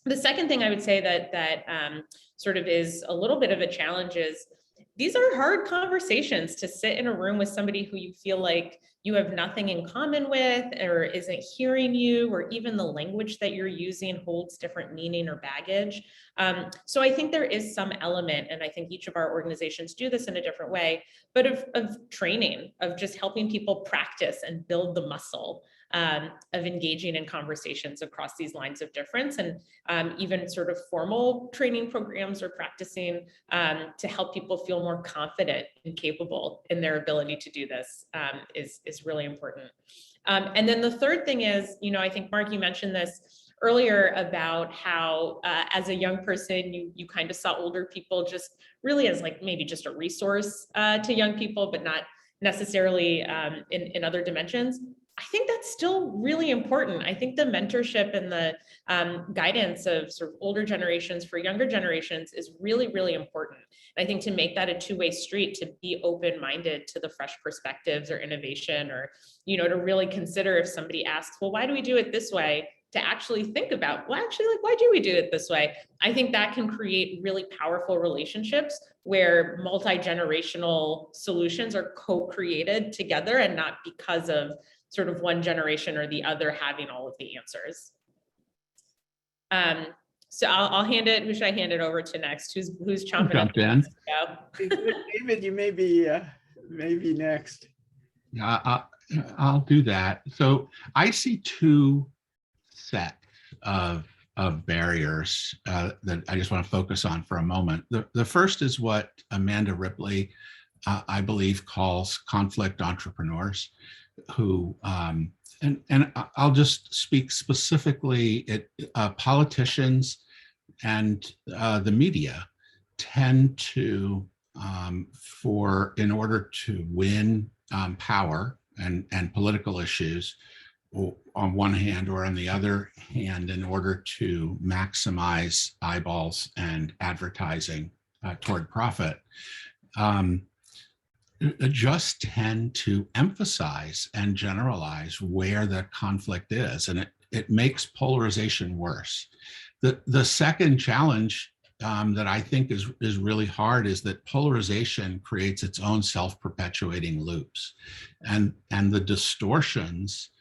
The second thing I would say that sort of is a little bit of a challenge is these are hard conversations to sit in a room with somebody who you feel like you have nothing in common with, or isn't hearing you, or even the language that you're using holds different meaning or baggage. So I think there is some element, and I think each of our organizations do this in a different way, but of training, of just helping people practice and build the muscle of engaging in conversations across these lines of difference, and even sort of formal training programs or practicing to help people feel more confident and capable in their ability to do this is really important. And then the third thing is, I think, Marc, you mentioned this earlier about how as a young person, you kind of saw older people just really as like maybe just a resource to young people, but not necessarily in other dimensions. I think that's still really important. I think the mentorship and the guidance of sort of older generations for younger generations is really, really important. And I think to make that a two-way street, to be open-minded to the fresh perspectives or innovation, or, to really consider if somebody asks, well, why do we do it this way? To actually think about, well, actually, like, why do we do it this way? I think that can create really powerful relationships where multi-generational solutions are co-created together, and not because of sort of one generation or the other having all of the answers. So I'll hand it. Who should I hand it over to next? Who's chomping Jump in. David, you may be next. Yeah, I'll do that. So I see two sets of barriers that I just want to focus on for a moment. The first is what Amanda Ripley, I believe, calls conflict entrepreneurs, who and I'll just speak specifically at politicians and the media tend to in order to win power and political issues on one hand, or on the other hand, in order to maximize eyeballs and advertising toward profit, just tend to emphasize and generalize where the conflict is, and it makes polarization worse. The second challenge that I think is really hard is that polarization creates its own self-perpetuating loops, and the distortions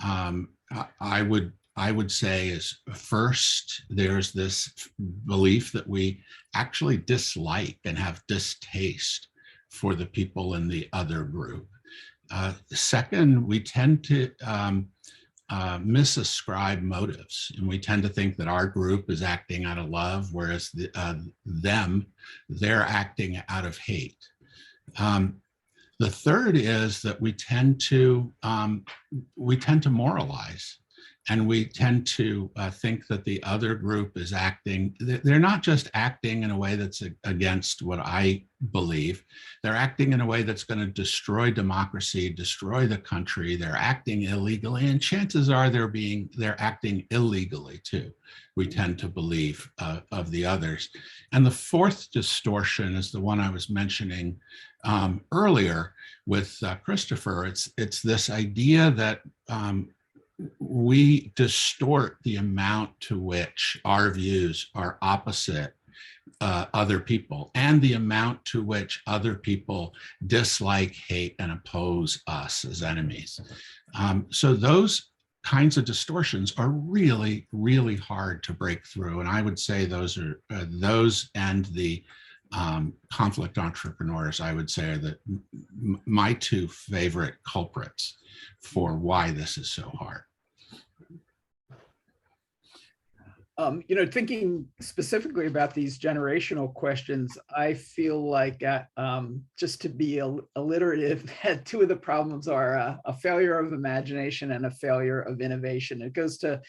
I would say is, first, there's this belief that we actually dislike and have distaste for the people in the other group. Second, we tend to misascribe motives, and we tend to think that our group is acting out of love, whereas they're acting out of hate. The third is that we tend to moralize, and we tend to think that the other group is acting. They're not just acting in a way that's against what I believe. They're acting in a way that's going to destroy democracy, destroy the country. They're acting illegally, and chances are they're acting illegally too. We tend to believe of the others. And the fourth distortion is the one I was mentioning earlier with Christopher. It's this idea that we distort the amount to which our views are opposite other people, and the amount to which other people dislike, hate, and oppose us as enemies. So those kinds of distortions are really, really hard to break through. And I would say those are those and the conflict entrepreneurs, I would say, are my two favorite culprits for why this is so hard. Thinking specifically about these generational questions, I feel like just to be alliterative, that two of the problems are a failure of imagination and a failure of innovation. It goes to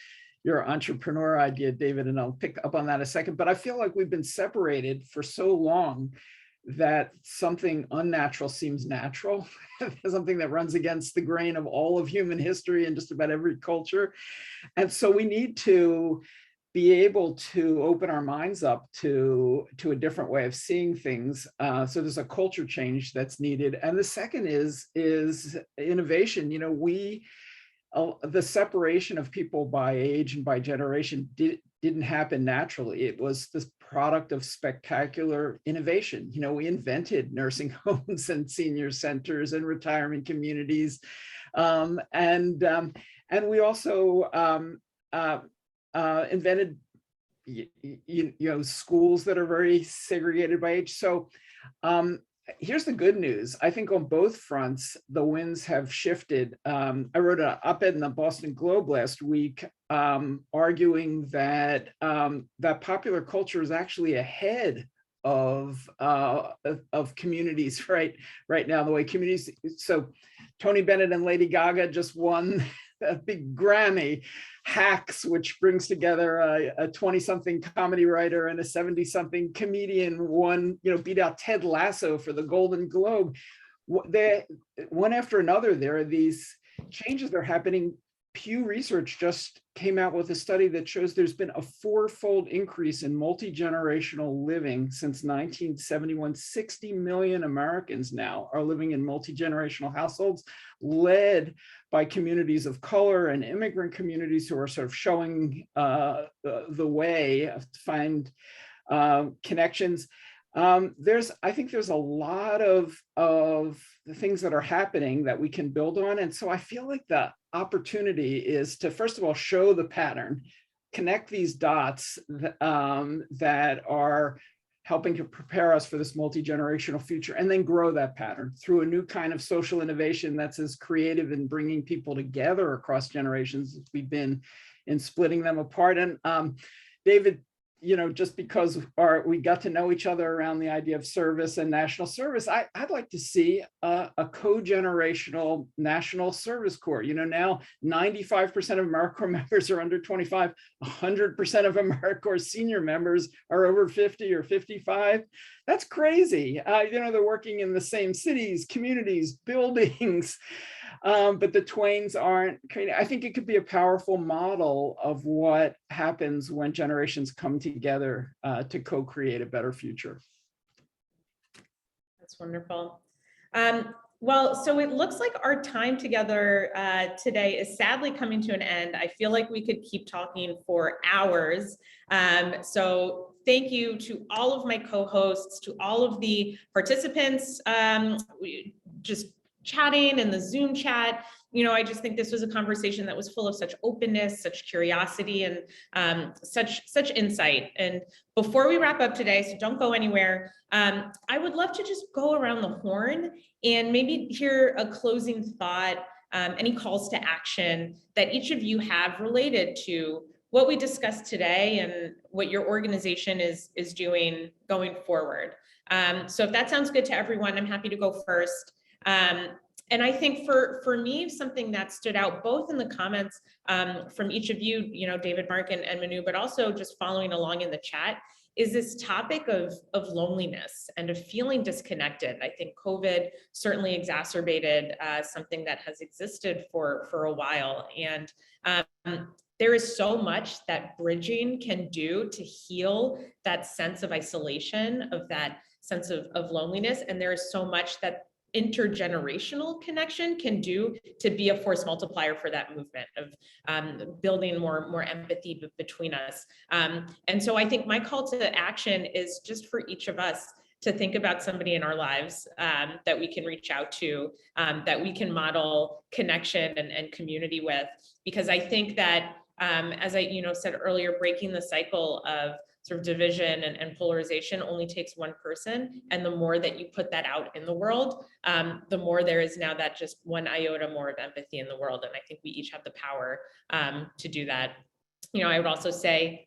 your entrepreneur idea, David, and I'll pick up on that in a second. But I feel like we've been separated for so long that something unnatural seems natural, something that runs against the grain of all of human history and just about every culture. And so we need to be able to open our minds up to a different way of seeing things. So there's a culture change that's needed. And the second is innovation. You know, the separation of people by age and by generation didn't happen naturally. It was this product of spectacular innovation. You know, we invented nursing homes and senior centers and retirement communities. And we also invented, you know, schools that are very segregated by age. So here's the good news. I think on both fronts, the winds have shifted. I wrote an op-ed in the Boston Globe last week arguing that that popular culture is actually ahead of communities right now, the way communities. So Tony Bennett and Lady Gaga just won a big Grammy. Hacks, which brings together a 20-something comedy writer and a 70-something comedian, beat out Ted Lasso for the Golden Globe. One after another, there are these changes that are happening. Pew Research just came out with a study that shows there's been a 4-fold increase in multi-generational living since 1971. 60 million Americans now are living in multi-generational households, led by communities of color and immigrant communities who are sort of showing the way to find connections. I think there's a lot of the things that are happening that we can build on. And so I feel like the opportunity is to, first of all, show the pattern, connect these dots that are helping to prepare us for this multi-generational future, and then grow that pattern through a new kind of social innovation that's as creative in bringing people together across generations as we've been in splitting them apart. And David, you know, just because we got to know each other around the idea of service and national service, I'd like to see a co-generational national service corps. You know, now 95% of AmeriCorps members are under 25, 100% of AmeriCorps senior members are over 50 or 55. That's crazy. You know, they're working in the same cities, communities, buildings. But the Twains aren't. I think it could be a powerful model of what happens when generations come together to co-create a better future. That's wonderful. Well, so it looks like our time together today is sadly coming to an end. I feel like we could keep talking for hours. So thank you to all of my co-hosts, to all of the participants, just chatting in the Zoom chat. You know, I just think this was a conversation that was full of such openness, such curiosity, and such insight. And before we wrap up today, so don't go anywhere, I would love to just go around the horn and maybe hear a closing thought, any calls to action that each of you have related to what we discussed today and what your organization is doing going forward. So if that sounds good to everyone, I'm happy to go first. And I think for me, something that stood out both in the comments from each of you, you know, David, Marc, and Manu, but also just following along in the chat, is this topic of loneliness and of feeling disconnected. I think COVID certainly exacerbated something that has existed for a while. And there is so much that bridging can do to heal that sense of isolation, of that sense of loneliness. And there is so much that intergenerational connection can do to be a force multiplier for that movement of building more empathy between us. And so I think my call to action is just for each of us to think about somebody in our lives that we can reach out to, that we can model connection and community with, because I think that as I said earlier, breaking the cycle of sort of division and polarization only takes one person. And the more that you put that out in the world, the more there is now that just one iota more of empathy in the world. And I think we each have the power to do that. You know, I would also say,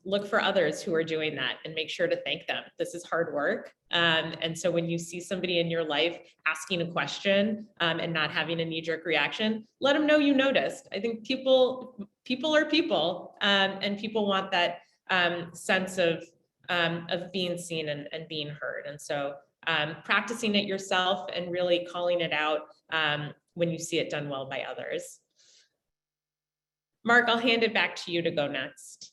look for others who are doing that and make sure to thank them. This is hard work. And so when you see somebody in your life asking a question and not having a knee-jerk reaction, let them know you noticed. I think people are people, and people want that sense of being seen and being heard. And so practicing it yourself and really calling it out when you see it done well by others. Marc, I'll hand it back to you to go next.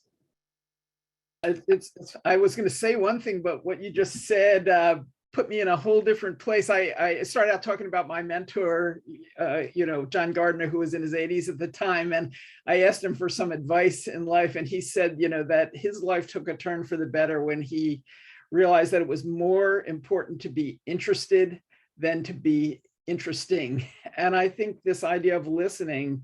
I was going to say one thing, but what you just said put me in a whole different place. I started out talking about my mentor, John Gardner, who was in his 80s at the time. And I asked him for some advice in life. And he said, that his life took a turn for the better when he realized that it was more important to be interested than to be interesting. And I think this idea of listening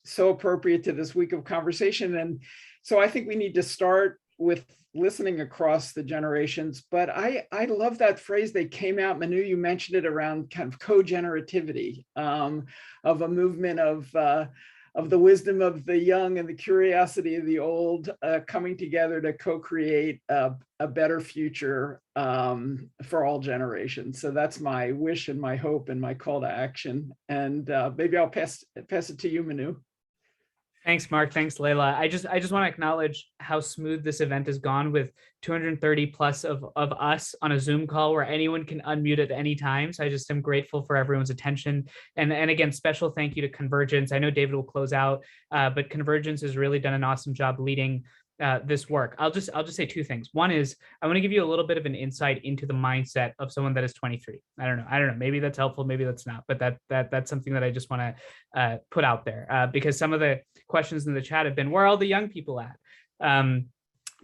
is so appropriate to this week of conversation. And so I think we need to start with listening across the generations. But I love that phrase that came out, Manu, you mentioned it, around kind of co-generativity, of a movement of the wisdom of the young and the curiosity of the old coming together to co-create a better future for all generations. So that's my wish and my hope and my call to action. And maybe I'll pass it to you, Manu. Thanks, Mark. Thanks, Layla. I just want to acknowledge how smooth this event has gone, with 230 plus of us on a Zoom call where anyone can unmute at any time. So I just am grateful for everyone's attention. And again, special thank you to Convergence. I know David will close out, but Convergence has really done an awesome job leading this work. I'll just say two things. One is I want to give you a little bit of an insight into the mindset of someone that is 23. I don't know. Maybe that's helpful. Maybe that's not. But that's something that I just want to put out there because some of the questions in the chat have been, where are all the young people at?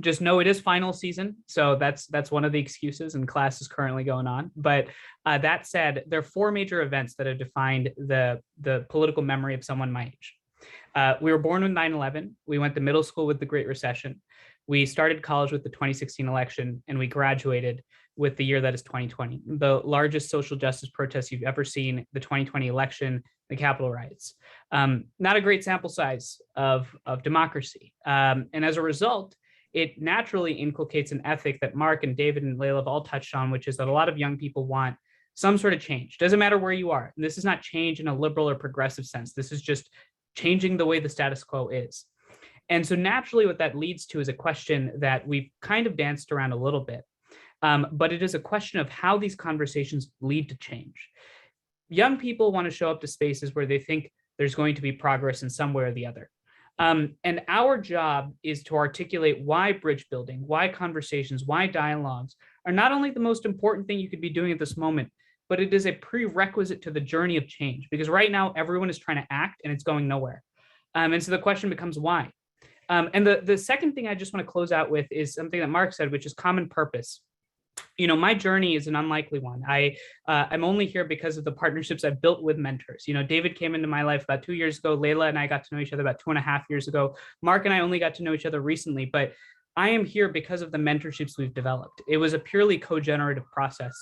Just know it is final season, so that's one of the excuses, and class is currently going on. But that said, there are four major events that have defined the political memory of someone my age. We were born with 9/11. We went to middle school with the Great Recession. We started college with the 2016 election, and we graduated with the year that is 2020, the largest social justice protests you've ever seen, the 2020 election, the Capitol riots. Not a great sample size of democracy. And as a result, it naturally inculcates an ethic that Mark and David and Layla have all touched on, which is that a lot of young people want some sort of change. Doesn't matter where you are. And this is not change in a liberal or progressive sense. This is just changing the way the status quo is. And so naturally what that leads to is a question that we've kind of danced around a little bit, but it is a question of how these conversations lead to change. Young people want to show up to spaces where they think there's going to be progress in some way or the other. And our job is to articulate why bridge building, why conversations, why dialogues are not only the most important thing you could be doing at this moment, but it is a prerequisite to the journey of change, because right now everyone is trying to act and it's going nowhere. And so the question becomes why. And the second thing I just want to close out with is something that Mark said, which is common purpose. My journey is an unlikely one. I'm only here because of the partnerships I've built with mentors. David came into my life about 2 years ago. Layla and I got to know each other about 2.5 years ago. Mark and I only got to know each other recently, but I am here because of the mentorships we've developed. It was a purely co-generative process.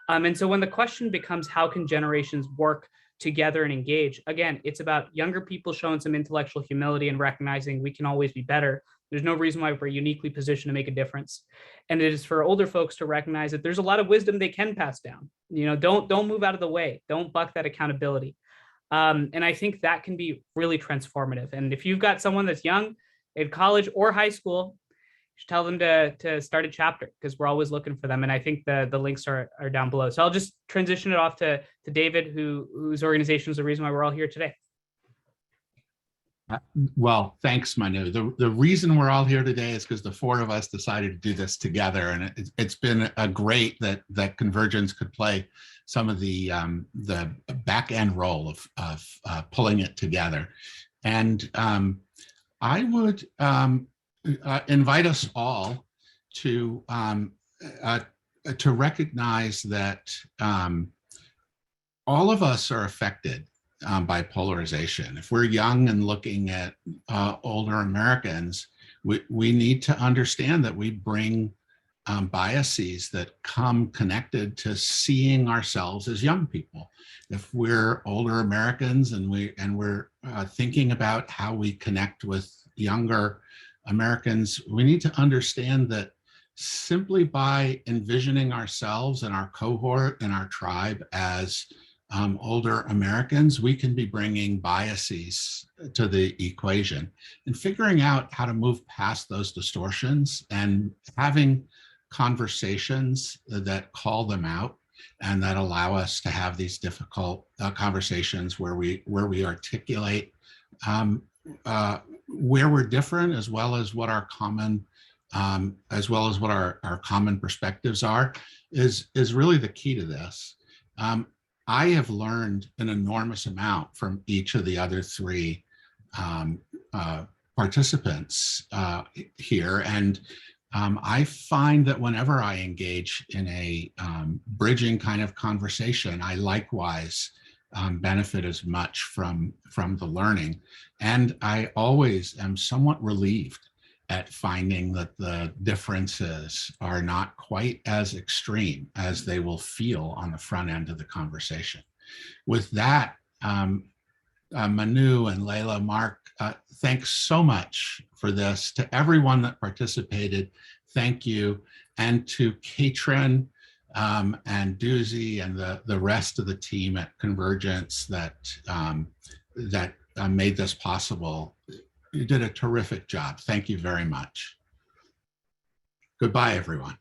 And so when the question becomes, how can generations work together and engage? Again, it's about younger people showing some intellectual humility and recognizing we can always be better. There's no reason why we're uniquely positioned to make a difference. And it is for older folks to recognize that there's a lot of wisdom they can pass down. Don't move out of the way. Don't buck that accountability. And I think that can be really transformative. And if you've got someone that's young in college or high school, tell them to start a chapter, because we're always looking for them. And I think the links are down below. So I'll just transition it off to David, whose organization is the reason why we're all here today. Well, thanks, Manu. The reason we're all here today is because the four of us decided to do this together. And it's been a great that Convergence could play some of the back end role of pulling it together. And I would invite us all to recognize that all of us are affected by polarization. If we're young and looking at older Americans, we need to understand that we bring biases that come connected to seeing ourselves as young people. If we're older Americans and we're thinking about how we connect with younger Americans, we need to understand that simply by envisioning ourselves and our cohort and our tribe as older Americans, we can be bringing biases to the equation and figuring out how to move past those distortions and having conversations that call them out and that allow us to have these difficult conversations where we articulate where we're different, as well as what our common as well as what our common perspectives are, is really the key to this. I have learned an enormous amount from each of the other three participants here. And I find that whenever I engage in a bridging kind of conversation, I likewise benefit as much from the learning. And I always am somewhat relieved at finding that the differences are not quite as extreme as they will feel on the front end of the conversation. With that, Manu and Layla, Marc, thanks so much for this. To everyone that participated, thank you. And to Katrin and Doozy and the rest of the team at Convergence that made this possible. You did a terrific job. Thank you very much. Goodbye, everyone.